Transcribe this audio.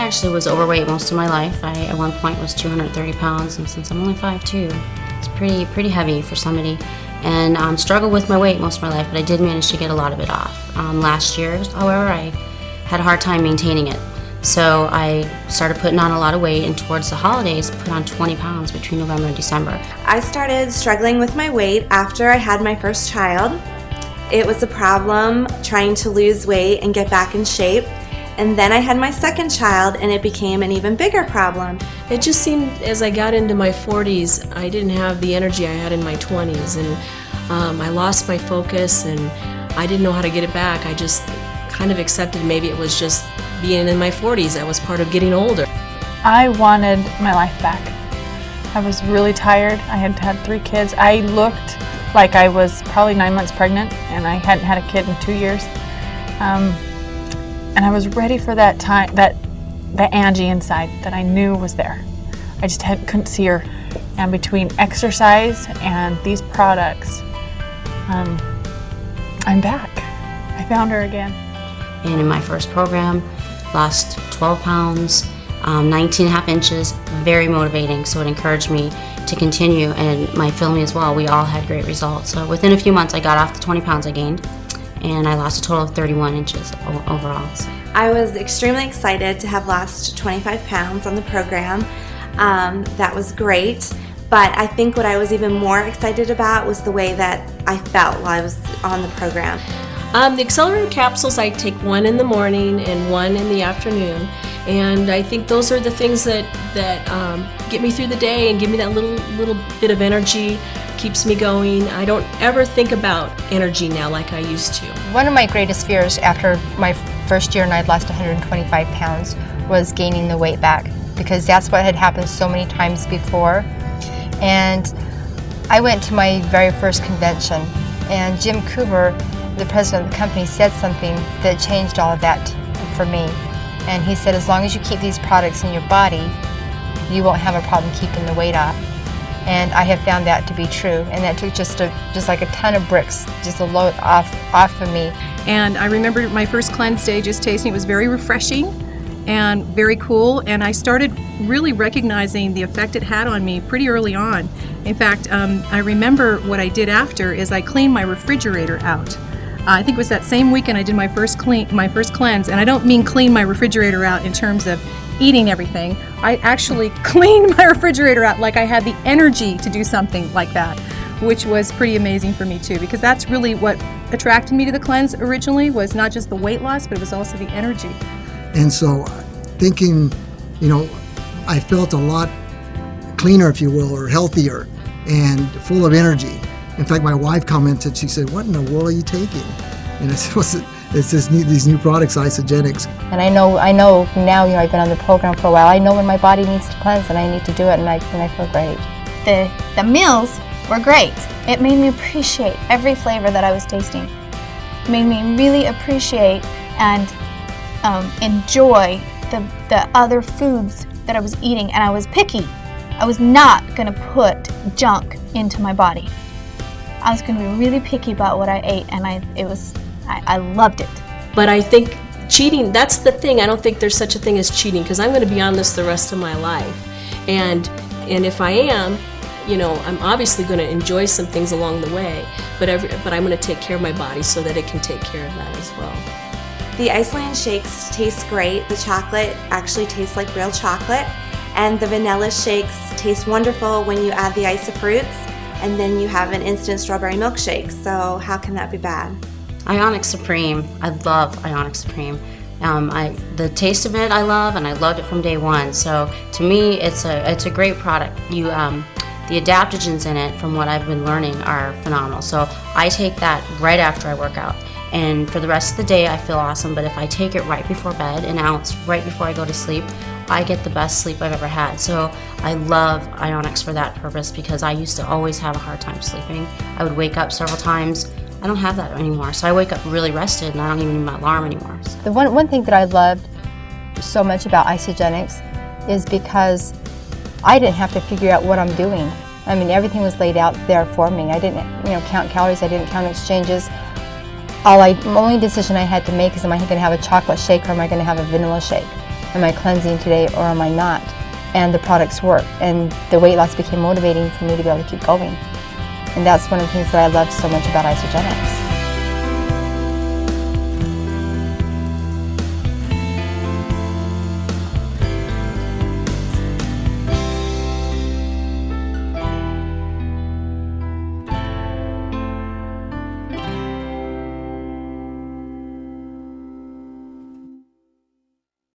actually was overweight most of my life. I, at one point, was 230 pounds, and since I'm only 5'2", it's pretty heavy for somebody. And struggled with my weight most of my life, but I did manage to get a lot of it off. Last year, however, I had a hard time maintaining it. So I started putting on a lot of weight, and towards the holidays, put on 20 pounds between November and December. I started struggling with my weight after I had my first child. It was a problem trying to lose weight and get back in shape. And then I had my second child, and it became an even bigger problem. It just seemed as I got into my 40s, I didn't have the energy I had in my 20s, and I lost my focus, and I didn't know how to get it back. I just kind of accepted maybe it was just being in my 40s. That was part of getting older. I wanted my life back. I was really tired. I had had 3 kids. I looked like I was probably 9 months pregnant, and I hadn't had a kid in 2 years. And I was ready for that time, that Angie inside that I knew was there. I just couldn't see her. And between exercise and these products, I'm back. I found her again. And in my first program, lost 12 pounds, 19.5 inches, very motivating, so it encouraged me to continue, and my family as well. We all had great results. So within a few months, I got off the 20 pounds I gained, and I lost a total of 31 inches overall. I was extremely excited to have lost 25 pounds on the program. That was great, but I think what I was even more excited about was the way that I felt while I was on the program. The accelerator capsules, I take one in the morning and one in the afternoon, and I think those are the things that get me through the day and give me that little bit of energy, keeps me going. I don't ever think about energy now like I used to. One of my greatest fears after my first year and I'd lost 125 pounds was gaining the weight back, because that's what had happened so many times before. And I went to my very first convention, and Jim Cooper, the president of the company, said something that changed all of that for me. And he said, as long as you keep these products in your body, you won't have a problem keeping the weight off. And I have found that to be true. And that took just like a ton of bricks, just a load off of me. And I remember my first cleanse day just tasting, it was very refreshing and very cool. And I started really recognizing the effect it had on me pretty early on. In fact, I remember what I did after is I cleaned my refrigerator out. I think it was that same weekend I did my first cleanse, and I don't mean clean my refrigerator out in terms of eating everything. I actually cleaned my refrigerator out like I had the energy to do something like that, which was pretty amazing for me too, because that's really what attracted me to the cleanse originally, was not just the weight loss, but it was also the energy. And so thinking, I felt a lot cleaner, if you will, or healthier and full of energy. In fact, my wife commented, she said, "What in the world are you taking?" And I said, it's these new products, Isagenix. And I know now, I've been on the program for a while, I know when my body needs to cleanse and I need to do it, and I feel great. The meals were great. It made me appreciate every flavor that I was tasting. It made me really appreciate and enjoy the other foods that I was eating, and I was picky. I was not going to put junk into my body. I was going to be really picky about what I ate, and I loved it. But I think cheating, that's the thing. I don't think there's such a thing as cheating, because I'm going to be on this the rest of my life. And if I am, I'm obviously going to enjoy some things along the way, but I'm going to take care of my body so that it can take care of that as well. The Iceland shakes taste great. The chocolate actually tastes like real chocolate, and the vanilla shakes taste wonderful when you add the Isofruits, and then you have an instant strawberry milkshake. So how can that be bad? Ionic Supreme. I love Ionic Supreme. The taste of it I love, and I loved it from day one. So to me, it's a great product. The adaptogens in it, from what I've been learning, are phenomenal. So I take that right after I work out, and for the rest of the day I feel awesome. But if I take it right before bed, an ounce right before I go to sleep, I get the best sleep I've ever had. So I love Ionics for that purpose, because I used to always have a hard time sleeping. I would wake up several times. I don't have that anymore. So I wake up really rested, and I don't even need my alarm anymore. The one thing that I loved so much about Isagenix is because I didn't have to figure out what I'm doing. I mean, everything was laid out there for me. I didn't, count calories. I didn't count exchanges. The only decision I had to make is, am I going to have a chocolate shake or am I going to have a vanilla shake? am I cleansing today or am I not? And the products work, and the weight loss became motivating for me to be able to keep going. And that's one of the things that I love so much about Isagenix.